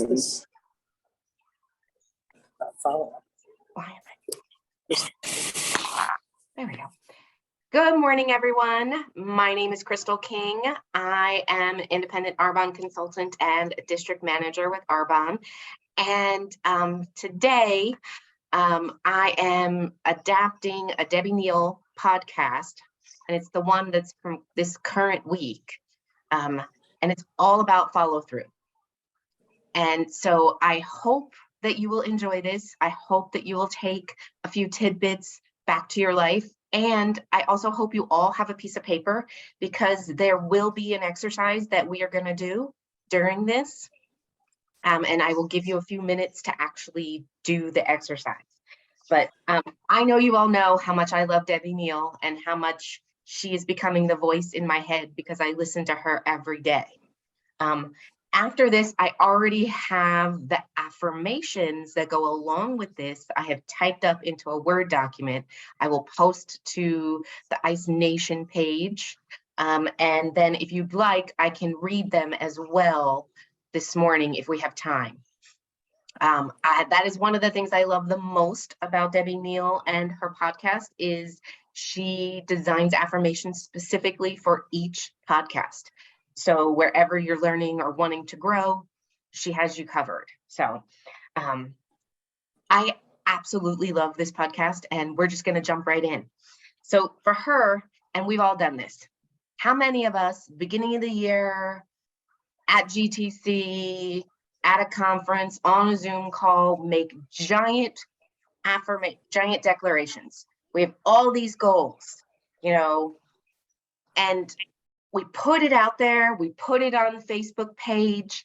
this follow-up. There we go. Good morning, everyone. My name is Crystal King. I am an independent Arbonne consultant and district manager with Arbonne. And today I am adapting a Debbie Neal podcast, and it's the one that's from this current week. And it's all about follow through. And so I hope that you will enjoy this. I hope that you will take a few tidbits back to your life. And I also hope you all have a piece of paper, because there will be an exercise that we are going to do during this. And I will give you a few minutes to actually do the exercise. But I know you all know how much I love Debbie Neal and how much she is becoming the voice in my head, because I listen to her every day. After this, I already have the affirmations that go along with this. I have typed up into a Word document. I will post to the ICE Nation page. And then if you'd like, I can read them as well this morning if we have time. That is one of the things I love the most about Debbie Neal and her podcast is she designs affirmations specifically for each podcast. So wherever you're learning or wanting to grow, she has you covered. So I absolutely love this podcast, and we're just going to jump right in. So for her, and we've all done this, how many of us, beginning of the year, at GTC, at a conference, on a Zoom call, make giant declarations? We have all these goals, you know, and we put it out there, we put it on the Facebook page,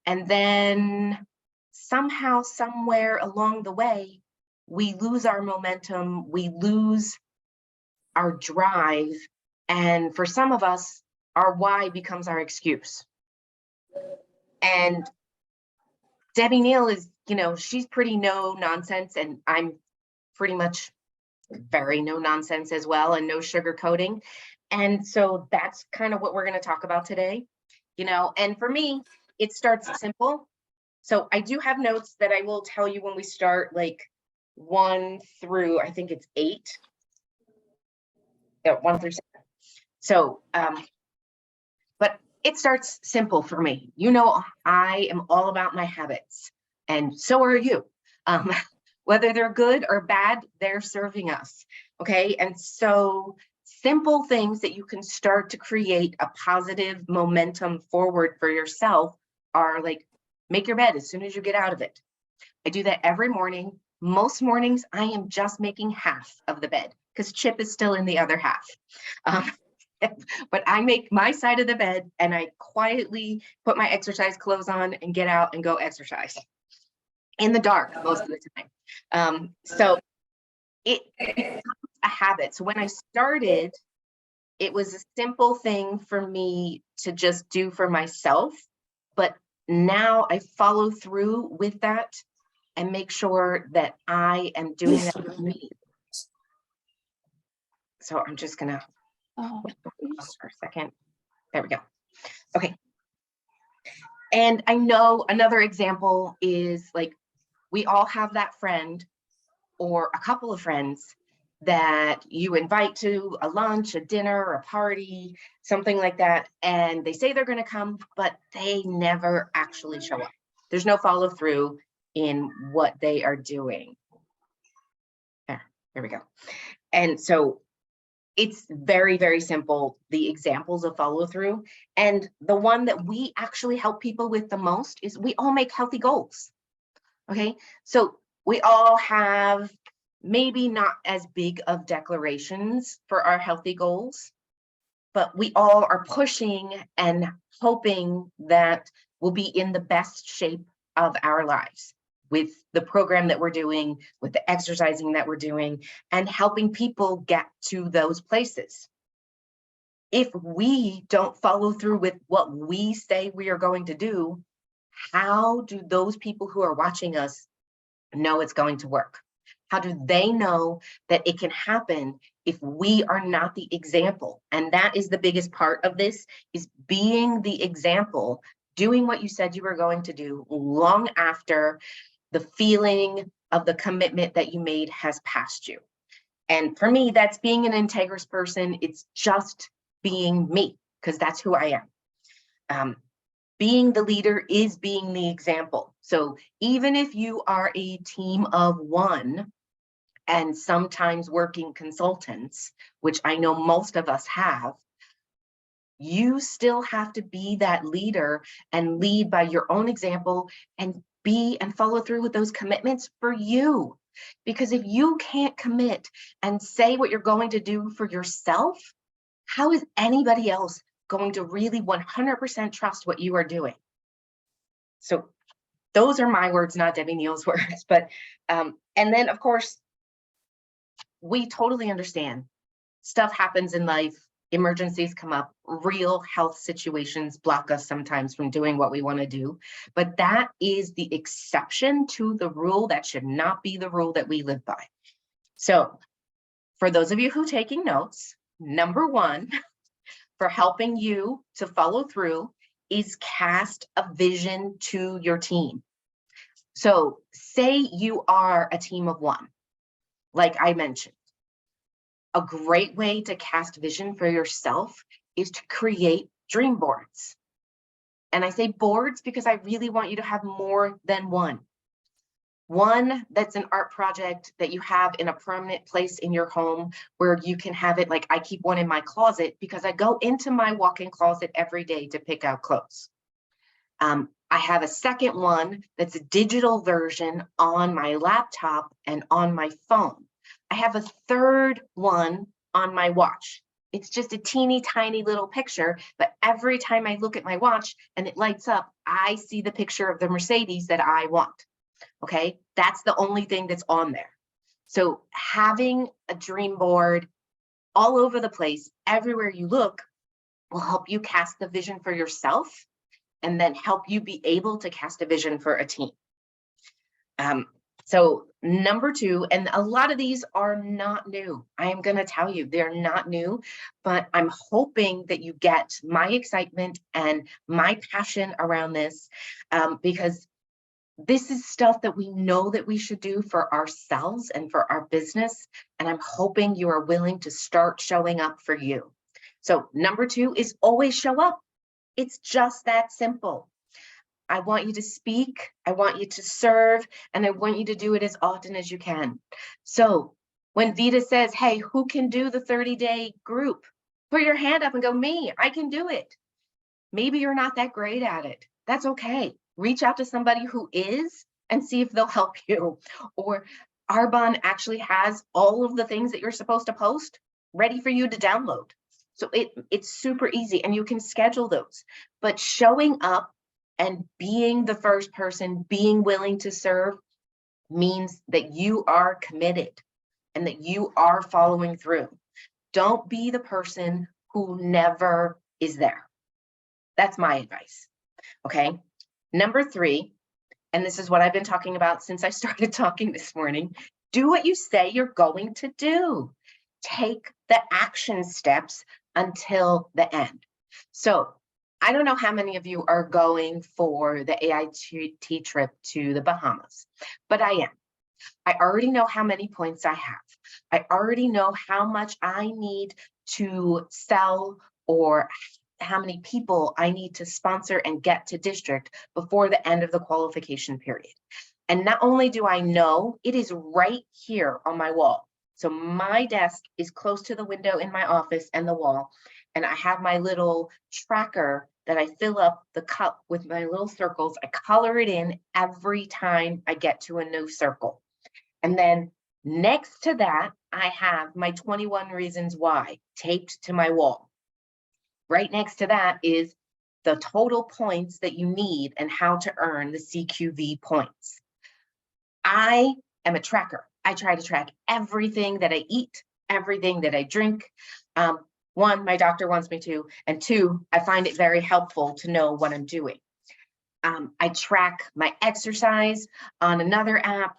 and then somehow, somewhere along the way, we lose our momentum, we lose our drive, and for some of us, our why becomes our excuse. And Debbie Neal is, you know, she's pretty no nonsense, and I'm pretty much very no nonsense as well, and no sugarcoating. And so that's kind of what we're going to talk about today, you know. And for me, it starts simple. So I do have notes that I will tell you when we start, like 1 through, I think it's 8. Yeah, 1 through 7. So, but it starts simple for me. You know, I am all about my habits, and so are you. Whether they're good or bad, they're serving us. Okay. And so simple things that you can start to create a positive momentum forward for yourself are like, make your bed as soon as you get out of it. I do that every morning. Most mornings, I am just making half of the bed because Chip is still in the other half. But I make my side of the bed and I quietly put my exercise clothes on and get out and go exercise in the dark most of the time. So it becomes a habit. So when I started, it was a simple thing for me to just do for myself, but now I follow through with that and make sure that I am doing that for me. So I'm just gonna pause for a second. There we go. Okay. And I know another example is like, we all have that friend or a couple of friends that you invite to a lunch, a dinner, a party, something like that. And they say they're going to come, but they never actually show up. There's no follow through in what they are doing. There we go. And so it's very, very simple, the examples of follow through. And the one that we actually help people with the most is we all make healthy goals. Okay, so we all have maybe not as big of declarations for our healthy goals, but we all are pushing and hoping that we'll be in the best shape of our lives with the program that we're doing, with the exercising that we're doing, and helping people get to those places. If we don't follow through with what we say we are going to do, how do those people who are watching us know it's going to work? How do they know that it can happen if we are not the example? And that is the biggest part of this, is being the example, doing what you said you were going to do long after the feeling of the commitment that you made has passed you. And for me, that's being an integrous person. It's just being me, because that's who I am. Being the leader is being the example. So even if you are a team of one and sometimes working consultants, which I know most of us have, you still have to be that leader and lead by your own example and be and follow through with those commitments for you. Because if you can't commit and say what you're going to do for yourself, how is anybody else going to really 100% trust what you are doing? So those are my words, not Debbie Neal's words. But and then, of course, we totally understand stuff happens in life. Emergencies come up, real health situations block us sometimes from doing what we want to do, but that is the exception to the rule. That should not be the rule that we live by. So for those of you who are taking notes, number one, for helping you to follow through is cast a vision to your team. So say you are a team of one, like I mentioned. A great way to cast vision for yourself is to create dream boards. And I say boards because I really want you to have more than one. One that's an art project that you have in a permanent place in your home where you can have it. Like I keep one in my closet because I go into my walk-in closet every day to pick out clothes. I have a second one that's a digital version on my laptop and on my phone. I have a third one on my watch. It's just a teeny tiny little picture, but every time I look at my watch and it lights up, I see the picture of the Mercedes that I want. Okay, that's the only thing that's on there. So having a dream board all over the place, everywhere you look, will help you cast the vision for yourself and then help you be able to cast a vision for a team. So number two, and a lot of these are not new. I am going to tell you they're not new, but I'm hoping that you get my excitement and my passion around this, because this is stuff that we know that we should do for ourselves and for our business. And I'm hoping you are willing to start showing up for you. So number two is always show up. It's just that simple. I want you to speak, I want you to serve, and I want you to do it as often as you can. So when Vita says, hey, who can do the 30-day group? Put your hand up and go, me, I can do it. Maybe you're not that great at it. That's okay. Reach out to somebody who is and see if they'll help you. Or Arbonne actually has all of the things that you're supposed to post ready for you to download. So it's super easy and you can schedule those. But showing up and being the first person, being willing to serve, means that you are committed and that you are following through. Don't be the person who never is there. That's my advice. Okay. Number three, and this is what I've been talking about since I started talking this morning, do what you say you're going to do. Take the action steps until the end. So I don't know how many of you are going for the AIT trip to the Bahamas, but I am. I already know how many points I have. I already know how much I need to sell or how many people I need to sponsor and get to district before the end of the qualification period. And not only do I know, it is right here on my wall. So my desk is close to the window in my office and the wall. And I have my little tracker that I fill up the cup with my little circles. I color it in every time I get to a new circle. And then next to that, I have my 21 reasons why taped to my wall. Right next to that is the total points that you need and how to earn the CQV points. I am a tracker. I try to track everything that I eat, everything that I drink. One, my doctor wants me to, and two, I find it very helpful to know what I'm doing. I track my exercise on another app.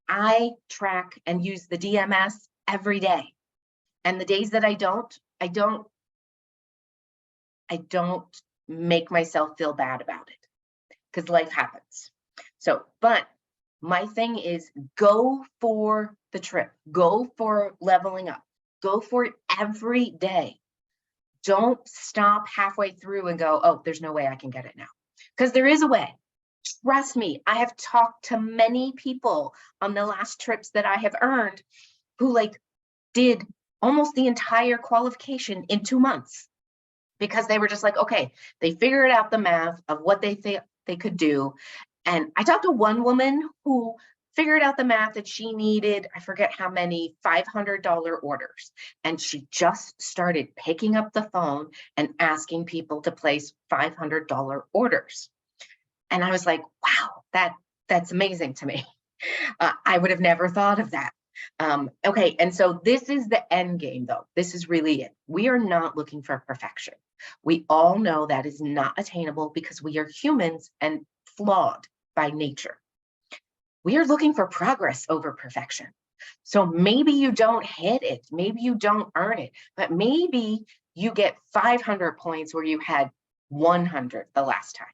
I track and use the DMS every day. And the days that I don't make myself feel bad about it. because life happens. So, but my thing is go for the trip, go for leveling up, go for it every day. Don't stop halfway through and go, oh, there's no way I can get it now. Because there is a way. Trust me, I have talked to many people on the last trips that I have earned who like did almost the entire qualification in 2 months because they were just like, okay, they figured out the math of what they think they could do. And I talked to one woman who figured out the math that she needed, I forget how many, $500 orders. And she just started picking up the phone and asking people to place $500 orders. And I was like, wow, that's amazing to me. I would have never thought of that. Okay, and so this is the end game though. This is really it. We are not looking for perfection. We all know that is not attainable because we are humans and flawed by nature. We are looking for progress over perfection. So maybe you don't hit it, maybe you don't earn it, but maybe you get 500 points where you had 100 the last time.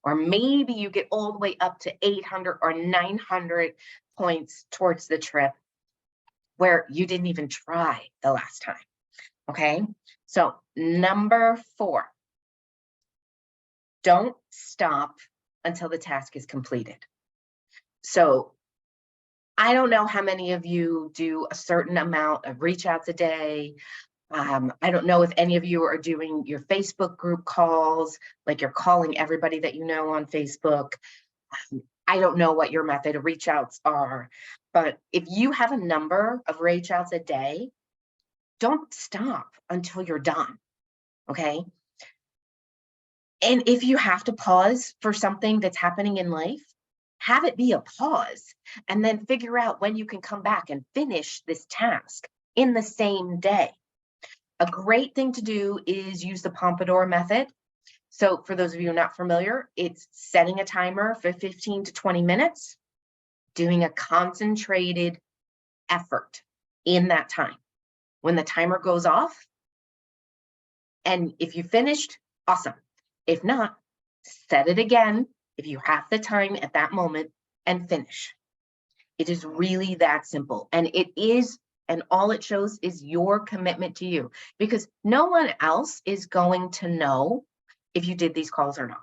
Or maybe you get all the way up to 800 or 900 points towards the trip where you didn't even try the last time, okay? So number 4, don't stop until the task is completed. So I don't know how many of you do a certain amount of reach outs a day. I don't know if any of you are doing your Facebook group calls, like you're calling everybody that you know on Facebook. I don't know what your method of reach outs are, but if you have a number of reach outs a day, don't stop until you're done, okay? And if you have to pause for something that's happening in life, have it be a pause and then figure out when you can come back and finish this task in the same day. A great thing to do is use the Pomodoro method. So for those of you not familiar, it's setting a timer for 15 to 20 minutes, doing a concentrated effort in that time. When the timer goes off, and if you finished, awesome. If not, set it again if you have the time at that moment and finish. It is really that simple. And it is, and all it shows is your commitment to you, because no one else is going to know if you did these calls or not.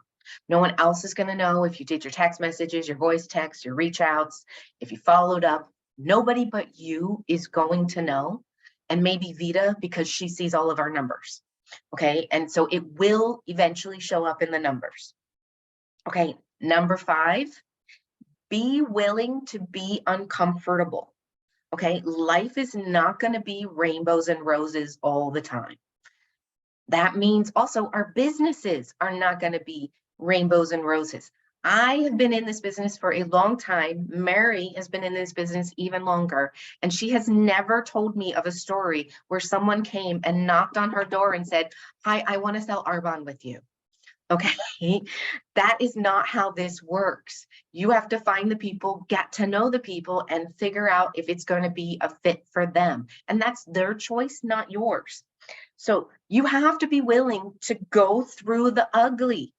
No one else is going to know if you did your text messages, your voice text, your reach outs, if you followed up. Nobody but you is going to know. And maybe Vita, because she sees all of our numbers. Okay, and so it will eventually show up in the numbers. Okay, number 5, be willing to be uncomfortable. Okay, life is not going to be rainbows and roses all the time. That means also our businesses are not going to be rainbows and roses. I have been in this business for a long time. Mary has been in this business even longer, and she has never told me of a story where someone came and knocked on her door and said, hi, I want to sell Arbonne with you. Okay, that is not how this works. You have to find the people, get to know the people, and figure out if it's going to be a fit for them. And that's their choice, not yours. So you have to be willing to go through the ugly.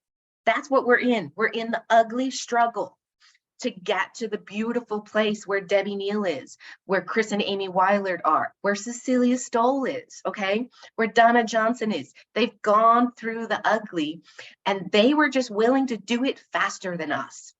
That's what we're in. We're in the ugly struggle to get to the beautiful place where Debbie Neal is, where Chris and Amy Weilert are, where Cecilia Stoll is, okay? Where Donna Johnson is. They've gone through the ugly, and they were just willing to do it faster than us.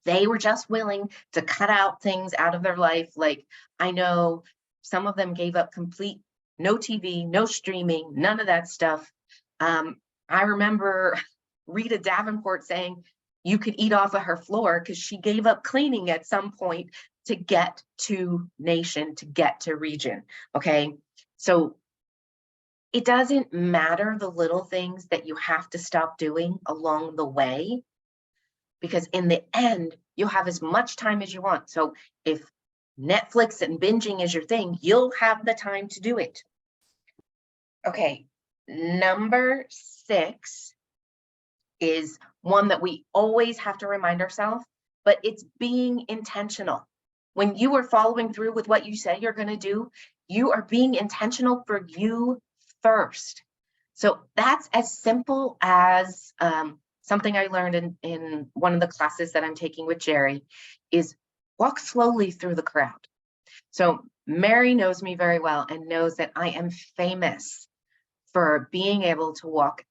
They were just willing to cut out things out of their life. Like, I know some of them gave up complete, no TV, no streaming, none of that stuff. I remember Rita Davenport saying you could eat off of her floor because she gave up cleaning at some point to get to Nation, to get to Region, okay? So it doesn't matter the little things that you have to stop doing along the way, because in the end, you'll have as much time as you want. So if Netflix and binging is your thing, you'll have the time to do it. Okay, number 6 is one that we always have to remind ourselves, but it's being intentional. When you are following through with what you say you're going to do, you are being intentional for you first. So that's as simple as something I learned in one of the classes that I'm taking with Jerry is walk slowly through the crowd. So Mary knows me very well and knows that I am famous for being able to walk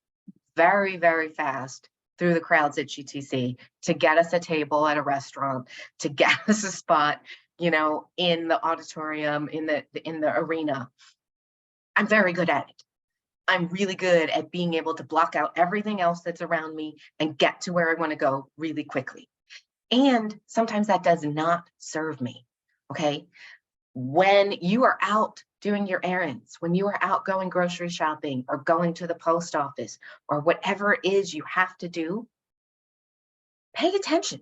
very, very fast through the crowds at GTC to get us a table at a restaurant, to get us a spot, you know, in the auditorium, in the arena. I'm very good at it. I'm really good at being able to block out everything else that's around me and get to where I want to go really quickly. And sometimes that does not serve me, okay? When you are out doing your errands, when you are out going grocery shopping or going to the post office or whatever it is you have to do, pay attention.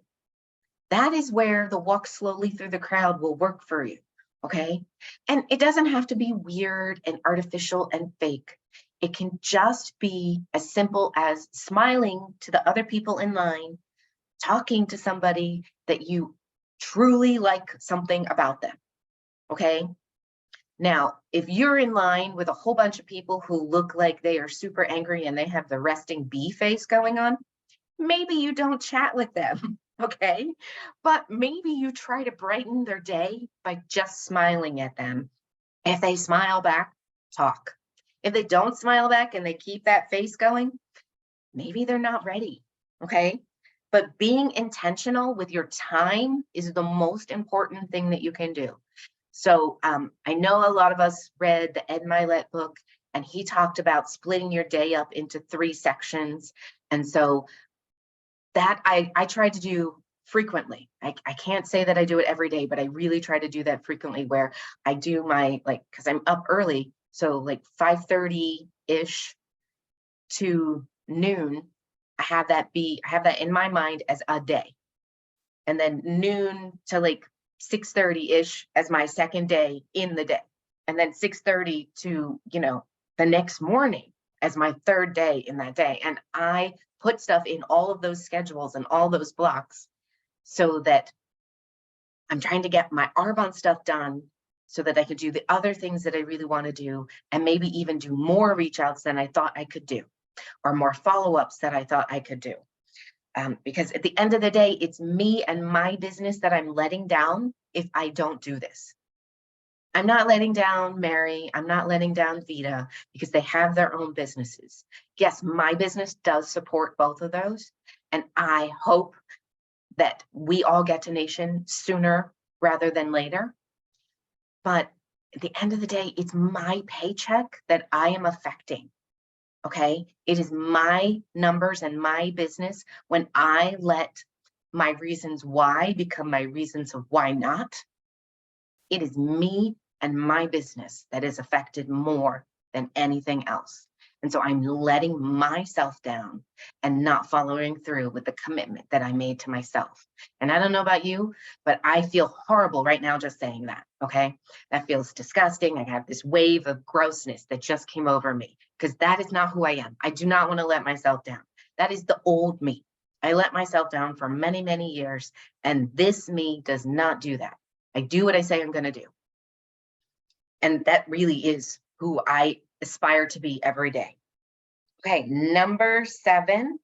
That is where the walk slowly through the crowd will work for you, okay? And it doesn't have to be weird and artificial and fake. It can just be as simple as smiling to the other people in line, talking to somebody that you truly like something about them, okay? Now, if you're in line with a whole bunch of people who look like they are super angry and they have the resting bee face going on, maybe you don't chat with them, okay? But maybe you try to brighten their day by just smiling at them. If they smile back, talk. If they don't smile back and they keep that face going, maybe they're not ready, okay? But being intentional with your time is the most important thing that you can do. So I know a lot of us read the Ed Mylett book, and he talked about splitting your day up into 3 sections. And so that I try to do frequently. I can't say that I do it every day, but I really try to do that frequently, where I do my, like, because I'm up early, so like 5:30-ish to noon, I have that in my mind as a day. And then noon to like 6:30-ish as my second day in the day. And then 6:30 to, you know, the next morning as my third day in that day. And I put stuff in all of those schedules and all those blocks so that I'm trying to get my Arbonne stuff done so that I could do the other things that I really want to do, and maybe even do more reach outs than I thought I could do, or more follow-ups that I thought I could do. Because at the end of the day, it's me and my business that I'm letting down if I don't do this. I'm not letting down Mary, I'm not letting down Vita, because they have their own businesses. Yes, my business does support both of those, and I hope that we all get to Nation sooner rather than later. But at the end of the day, it's my paycheck that I am affecting. Okay, it is my numbers and my business when I let my reasons why become my reasons of why not. It is me and my business that is affected more than anything else. And so I'm letting myself down and not following through with the commitment that I made to myself. And I don't know about you, but I feel horrible right now just saying that, okay? That feels disgusting. I have this wave of grossness that just came over me, because that is not who I am. I do not want to let myself down. That is the old me. I let myself down for many, many years, and this me does not do that. I do what I say I'm going to do. And that really is who I aspire to be every day. Okay, number 7,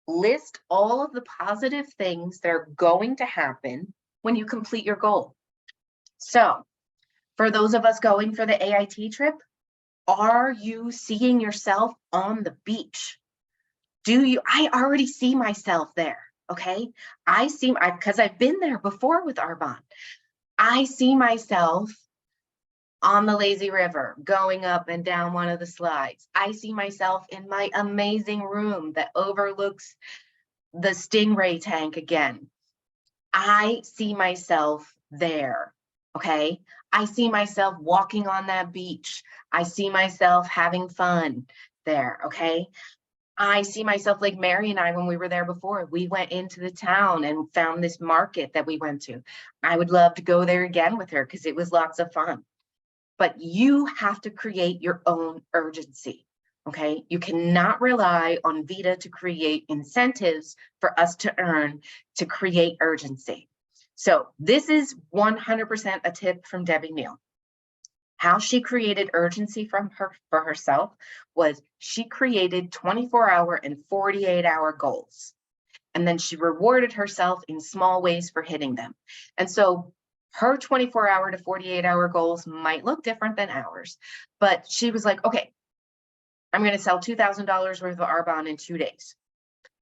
list all of the positive things that are going to happen when you complete your goal. So for those of us going for the AIT trip, are you seeing yourself on the beach? I already see myself there, okay? Because I've been there before with Arbonne. I see myself on the lazy river, going up and down one of the slides. I see myself in my amazing room that overlooks the Stingray tank again. I see myself there, okay? I see myself walking on that beach. I see myself having fun there, okay? I see myself like Mary and I, when we were there before, we went into the town and found this market that we went to. I would love to go there again with her because it was lots of fun. But you have to create your own urgency, okay? You cannot rely on Vita to create incentives for us to earn, to create urgency. So this is 100% a tip from Debbie Neal. How she created urgency for herself was she created 24-hour and 48-hour goals. And then she rewarded herself in small ways for hitting them. And so her 24-hour to 48-hour goals might look different than ours, but she was like, okay, I'm going to sell $2,000 worth of Arbonne in 2 days,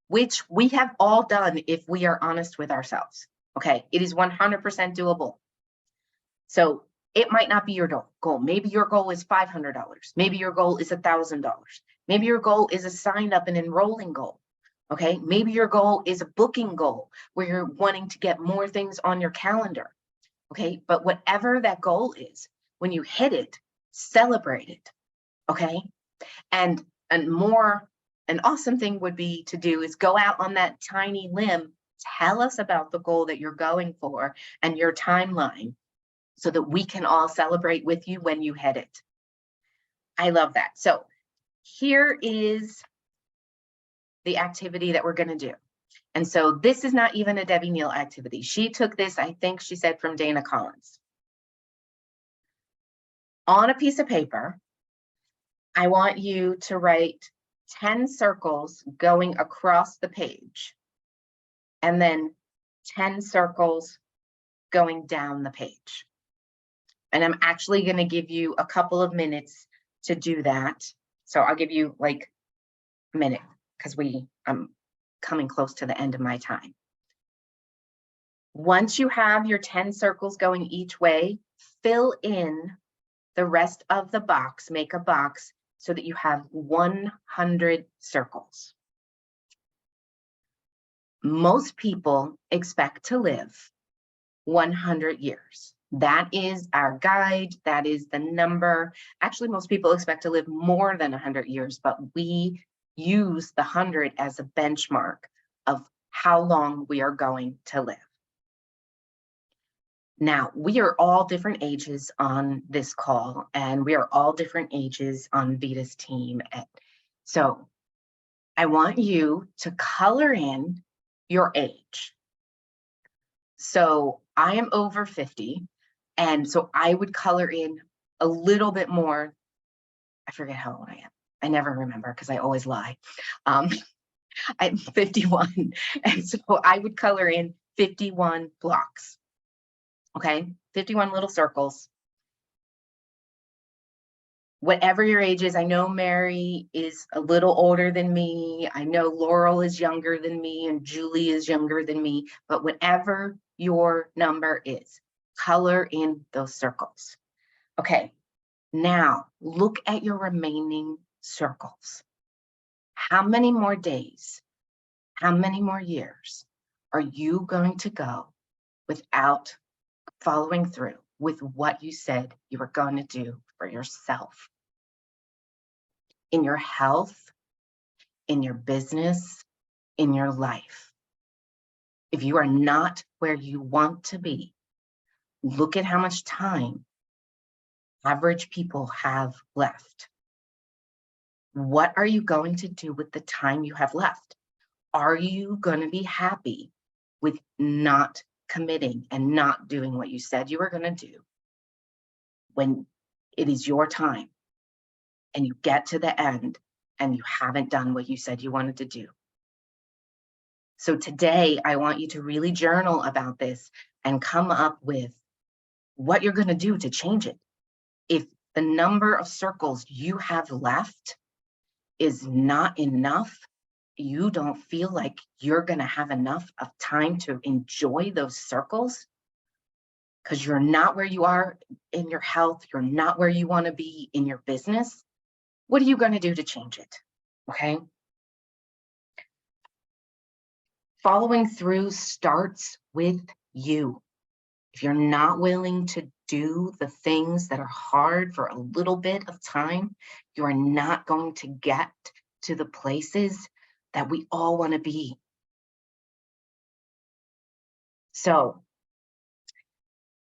which we have all done if we are honest with ourselves. Okay, it is 100% doable. So it might not be your goal. Maybe your goal is $500. Maybe your goal is $1,000. Maybe your goal is a sign up and enrolling goal. Okay, maybe your goal is a booking goal where you're wanting to get more things on your calendar. Okay, but whatever that goal is, when you hit it, celebrate it. Okay, and an awesome thing would be to do is go out on that tiny limb, tell us about the goal that you're going for and your timeline, so that we can all celebrate with you when you hit it. I love that. So here is the activity that we're going to do. And so this is not even a Debbie Neal activity. She took this, I think she said, from Dana Collins. On a piece of paper, I want you to write 10 circles going across the page, and then 10 circles going down the page. And I'm actually going to give you a couple of minutes to do that. So I'll give you like a minute because I'm coming close to the end of my time. Once you have your 10 circles going each way, fill in the rest of the box, make a box so that you have 100 circles. Most people expect to live 100 years. That is our guide. That is the number. Actually, most people expect to live more than 100 years, but we use the 100 as a benchmark of how long we are going to live. Now, we are all different ages on this call, and we are all different ages on Vita's team. So I want you to color in your age. So I am over 50. And so I would color in a little bit more. I forget how old I am. I never remember because I always lie. I'm 51. And so I would color in 51 blocks. Okay, 51 little circles. Whatever your age is, I know Mary is a little older than me. I know Laurel is younger than me and Julie is younger than me, but whatever your number is, color in those circles. Okay, now look at your remaining circles. How many more days, how many more years are you going to go without following through with what you said you were going to do for yourself? In your health, in your business, in your life. If you are not where you want to be, look at how much time average people have left. What are you going to do with the time you have left? Are you going to be happy with not committing and not doing what you said you were going to do when it is your time and you get to the end and you haven't done what you said you wanted to do? So today, I want you to really journal about this and come up with what you're going to do to change it. If the number of circles you have left is not enough, you don't feel like you're going to have enough of time to enjoy those circles because you're not where you are in your health, you're not where you want to be in your business, what are you going to do to change it? Okay. Following through starts with you. If you're not willing to do the things that are hard for a little bit of time, you are not going to get to the places that we all want to be. So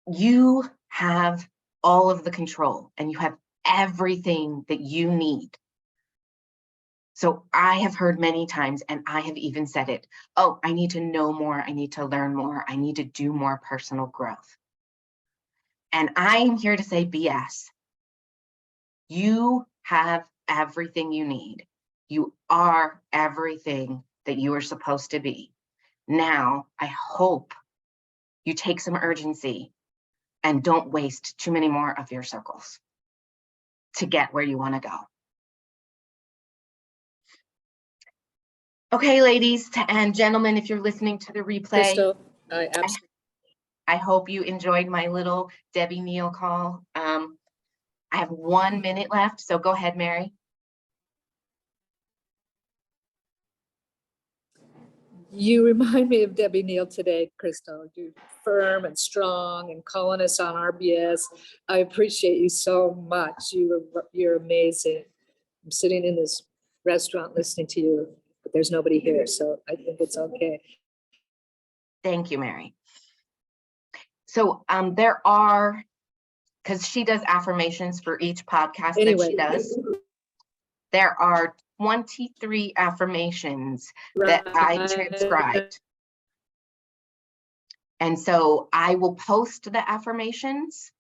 you have all of the control and you have everything that you need. So I have heard many times, and I have even said it, oh, I need to know more, I need to learn more, I need to do more personal growth. And I am here to say BS. You have everything you need. You are everything that you are supposed to be. Now, I hope you take some urgency and don't waste too many more of your circles to get where you want to go. Okay, ladies and gentlemen, if you're listening to the replay, Crystal, I hope you enjoyed my little Debbie Neal call. I have 1 minute left, so go ahead, Mary. you remind me of Debbie Neal today, Crystal. You're firm and strong and calling us on RBS. I appreciate you so much. You're amazing. I'm sitting in this restaurant listening to you, but there's nobody here, so I think it's okay. Thank you, Mary. So there are, because she does affirmations for each podcast that she does, there are 23 affirmations that I transcribed. And so I will post the affirmations.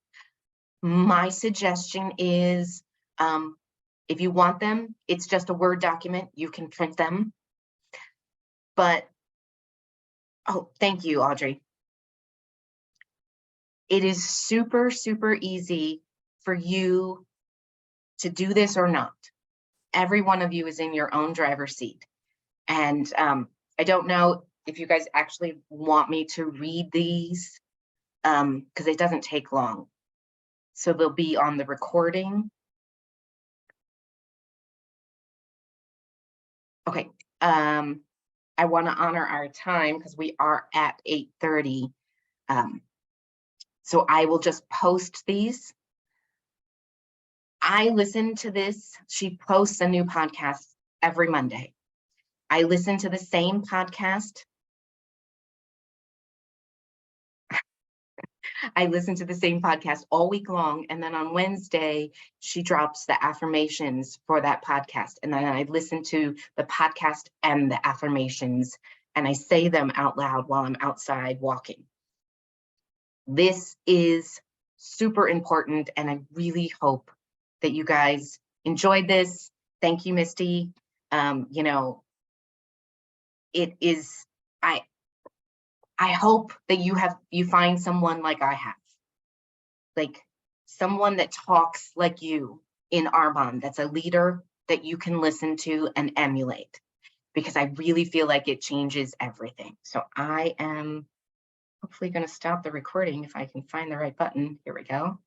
My suggestion is, if you want them, it's just a Word document. You can print them. But, oh, thank you, Audrey. It is super, super easy for you to do this or not. Every one of you is in your own driver's seat. And I don't know if you guys actually want me to read these, because it doesn't take long. So they'll be on the recording. Okay, I want to honor our time because we are at 8:30. So I will just post these. I listen to this. She posts a new podcast every Monday. I listen to the same podcast. I listen to the same podcast all week long. And then on Wednesday, she drops the affirmations for that podcast. And then I listen to the podcast and the affirmations, and I say them out loud while I'm outside walking. This is super important, and I really hope that you guys enjoyed this. Thank you, Misty. You know, it is, I hope that you find someone like I have, like someone that talks like you in Arbonne, that's a leader that you can listen to and emulate, because I really feel like it changes everything. So I am hopefully going to stop the recording if I can find the right button. Here we go.